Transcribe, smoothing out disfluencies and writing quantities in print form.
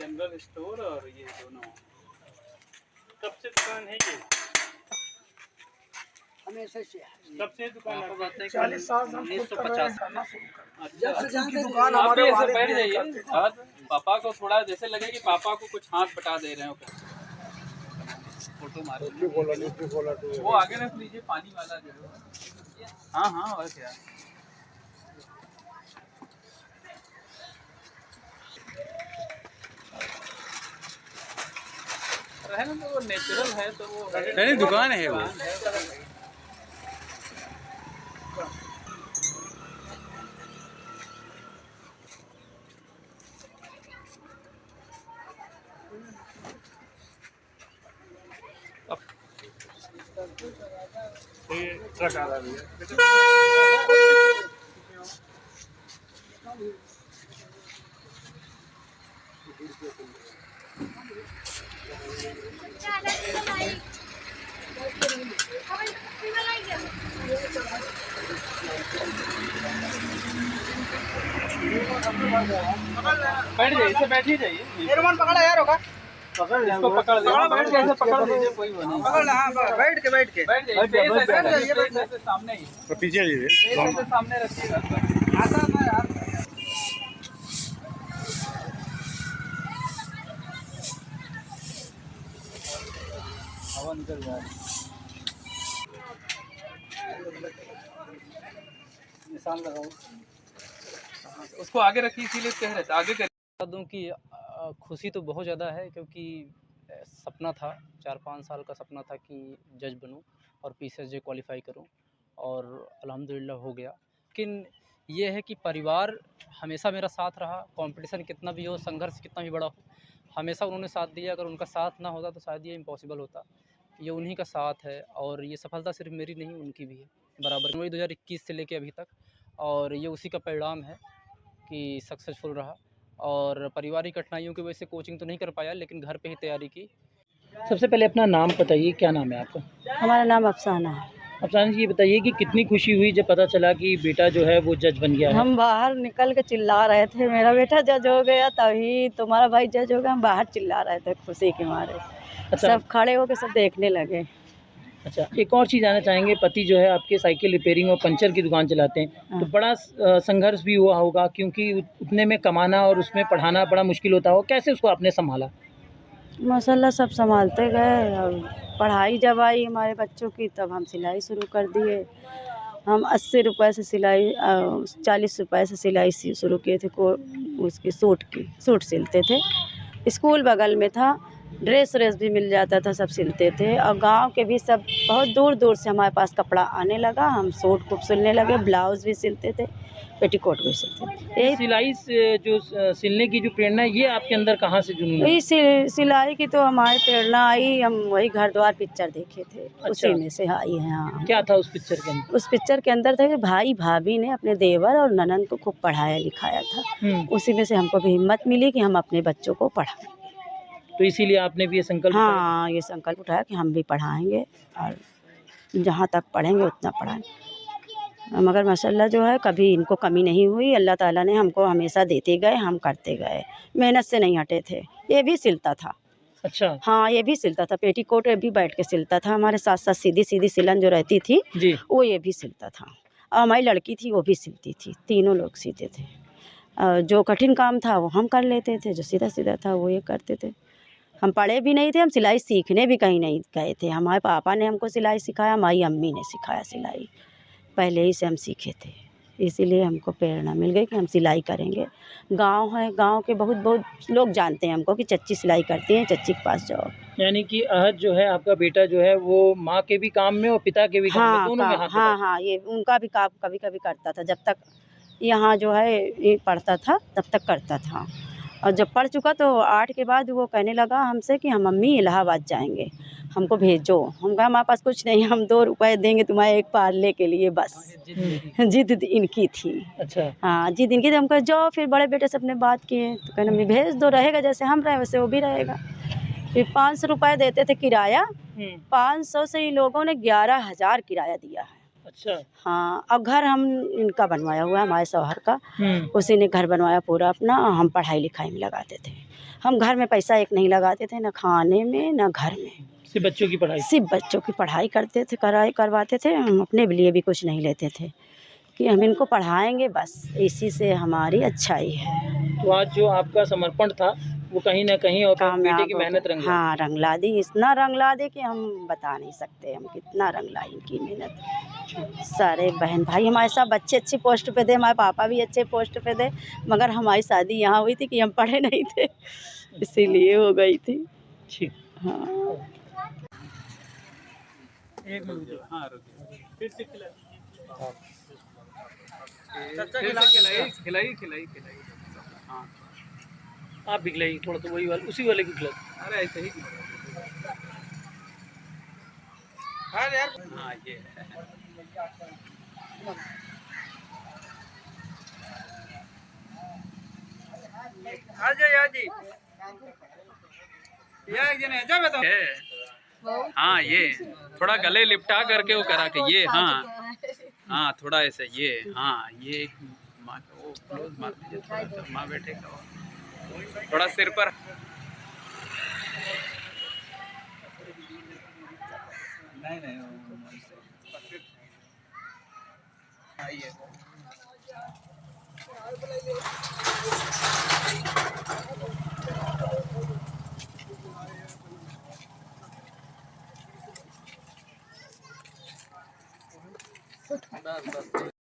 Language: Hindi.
जनरल स्टोर और ये दोनों। कब से दुकान है ये? हमेशा से कब से दुकान आपको आपकी? बताते हैं 40 साल से 1950 अच्छा, दुकान आप भी हमारे ऐसे वाले बैठ भी जाइए करते थे। और पापा को थोड़ा जैसे लगे कि पापा को कुछ हाथ बटा दे रहे हो। फोटो मारो, वो आगे रख लीजिए, पानी वाला जो है। हाँ हाँ, और क्या। रहने तो वो नेचुरल है, तो वो नहीं, दुकान है वो। ट्रक आ रहा है। बैठ जाइए, इसे बैठ ही जाइए। पकड़ा यार होगा इसको पकड़ लीजिए, ऐसे पकड़ लीजिए, कोई वो नहीं। बैठ के बैठ जाइए, फेस ऐसे सामने ही, तो पीछे फेस ऐसे सामने रखिएगा। आता है यार। हवा निकल जा रही है। निशान लगाओ, उसको आगे रखिए, इसीलिए कह रहे थे आगे कर दूं कि खुशी तो बहुत ज़्यादा है, क्योंकि सपना था, 4-5 साल का सपना था कि जज बनूं और PCSJ क्वालिफाई करूं, और अल्हम्दुलिल्लाह हो गया। लेकिन ये है कि परिवार हमेशा मेरा साथ रहा, कंपटीशन कितना भी हो, संघर्ष कितना भी बड़ा हो, हमेशा उन्होंने साथ दिया। अगर उनका साथ ना होता तो शायद ये इम्पॉसिबल होता। ये उन्हीं का साथ है, और ये सफलता सिर्फ मेरी नहीं, उनकी भी है बराबर। जनवरी 2021 से लेके अभी तक, और ये उसी का परिणाम है कि सक्सेसफुल रहा। और पारिवारिक कठिनाइयों की वजह से कोचिंग तो नहीं कर पाया, लेकिन घर पे ही तैयारी की। सबसे पहले अपना नाम बताइए, क्या नाम है आपका? हमारा नाम अफसाना है। अफसाना जी, ये बताइए कि कितनी खुशी हुई जब पता चला कि बेटा जो है वो जज बन गया है? हम बाहर निकल के चिल्ला रहे थे, मेरा बेटा जज हो गया, तभी तुम्हारा भाई जज हो गया। हम बाहर चिल्ला रहे थे खुशी के मारे। अच्छा, सब खड़े होकर सब देखने लगे। अच्छा, एक और चीज़ जानना चाहेंगे, पति जो है आपके साइकिल रिपेयरिंग और पंचर की दुकान चलाते हैं, तो बड़ा संघर्ष भी हुआ होगा, क्योंकि उतने में कमाना और उसमें पढ़ाना बड़ा मुश्किल होता होगा, कैसे उसको आपने संभाला? माशाल्लाह सब संभालते गए, और पढ़ाई जब आई हमारे बच्चों की, तब हम सिलाई शुरू कर दिए। हम 80 रुपये से सिलाई 40 रुपये से सिलाई शुरू किए थे। उसकी सूट सिलते थे। स्कूल बगल में था, ड्रेस भी मिल जाता था, सब सिलते थे। और गांव के भी सब बहुत दूर दूर से हमारे पास कपड़ा आने लगा। हम सूट खूब सिलने लगे, ब्लाउज़ भी सिलते थे, पेटीकोट भी सिलते थे। यही सिलाई से जो सिलने की जो प्रेरणा है, ये आपके अंदर कहाँ से जुनून है? यही सिलाई की तो हमारी प्रेरणा आई, हम वही घर द्वार पिक्चर देखे थे। अच्छा। उसी में से आई है। हाँ, क्या था उस पिक्चर के अंदर? उस पिक्चर के अंदर था कि भाई भाभी ने अपने देवर और ननंद को खूब पढ़ाया लिखाया था। उसी में से हमको भी हिम्मत मिली कि हम अपने बच्चों को पढ़ाएं। तो इसीलिए आपने भी ये संकल्प उठाया? हाँ, ये संकल्प उठाया कि हम भी पढ़ाएंगे, और जहाँ तक पढ़ेंगे उतना पढ़ाएंगे। मगर माशाल्लाह जो है, कभी इनको कमी नहीं हुई। अल्लाह ताला ने हमको हमेशा देते गए, हम करते गए, मेहनत से नहीं हटे थे। ये भी सिलता था। अच्छा हाँ, ये भी सिलता था, पेटीकोट भी बैठ के सिलता था। हमारे साथ साथ सीधी सीधी सिलन जो रहती थी जी, वो ये भी सिलता था। और हमारी लड़की थी वो भी सिलती थी, तीनों लोग सीते थे। जो कठिन काम था वो हम कर लेते थे, जो सीधा सीधा था वो ये करते थे। हम पढ़े भी नहीं थे, हम सिलाई सीखने भी कहीं नहीं गए थे। हमारे पापा ने हमको सिलाई सिखाया, हमारी अम्मी ने सिखाया सिलाई, पहले ही से हम सीखे थे। इसीलिए हमको प्रेरणा मिल गई कि हम सिलाई करेंगे। गांव है, गांव के बहुत बहुत लोग जानते हैं हमको कि चच्ची सिलाई करती हैं, चच्ची के पास जाओ। यानी कि अहद जो है आपका बेटा जो है वो माँ के भी काम में और पिता के भी काम में, हाँ, दोनों में हाथ हाँ हाँ, ये उनका भी काम कभी कभी करता था। जब तक यहाँ जो है ये पढ़ता था तब तक करता था, और जब पढ़ चुका तो 8 के बाद वो कहने लगा हमसे कि हम मम्मी इलाहाबाद जाएंगे, हमको भेजो। हम कहा हमारे पास कुछ नहीं, हम 2 रुपए देंगे तुम्हारे एक पार्ले के लिए बस। जिद इनकी थी। अच्छा, हाँ, जिद इनकी थी। हम कहे जाओ, फिर बड़े बेटे से अपने बात किए तो कहने मम्मी भेज दो, रहेगा जैसे हम रहे वैसे वो भी रहेगा। फिर 500 रुपये देते थे किराया, 500 से ही लोगों ने 11,000 किराया दिया है। अच्छा, हाँ, अब घर हम इनका बनवाया हुआ है, हमारे शौहर का। उसी ने घर बनवाया पूरा अपना, और हम पढ़ाई लिखाई में लगाते थे। हम घर में पैसा एक नहीं लगाते थे, ना खाने में ना घर में, सिर्फ बच्चों की पढ़ाई। सिर्फ बच्चों की पढ़ाई करते थे, करवाते थे। हम अपने लिए भी कुछ नहीं लेते थे कि हम इनको पढ़ाएंगे, बस इसी से हमारी अच्छाई है। तो आज जो आपका समर्पण था वो कहीं ना कहीं और बेटे की मेहनत रंग लाई। हाँ, रंग ला दी, इतना रंग ला दी कि हम बता नहीं सकते हम कितना रंग लाई इनकी मेहनत। सारे बहन भाई हमारे सब अच्छे पोस्ट पे थे, हमारे पापा भी अच्छे पोस्ट पे थे, मगर हमारी शादी यहाँ हुई थी कि हम पढ़े नहीं थे, इसीलिए हो गई थी। ठीक। हाँ, एक मिनट। हाँ, रुकिए। फिर से खिलाई खिलाई। हाँ, आप भी खिलाइए थोड़ा, तो वही वाले उसी वाले की खिला। अरे ऐसे ही अरे यार हाँ ये है। आजी या एक जने जा बता हाँ ये थोड़ा गले लिपटा करके वो करा के ये हाँ थोड़ा ऐसे ये ये माँ वो क्लोज मार दीजिए थोड़ा, माँ बेटे का थोड़ा सिर पर। नहीं बस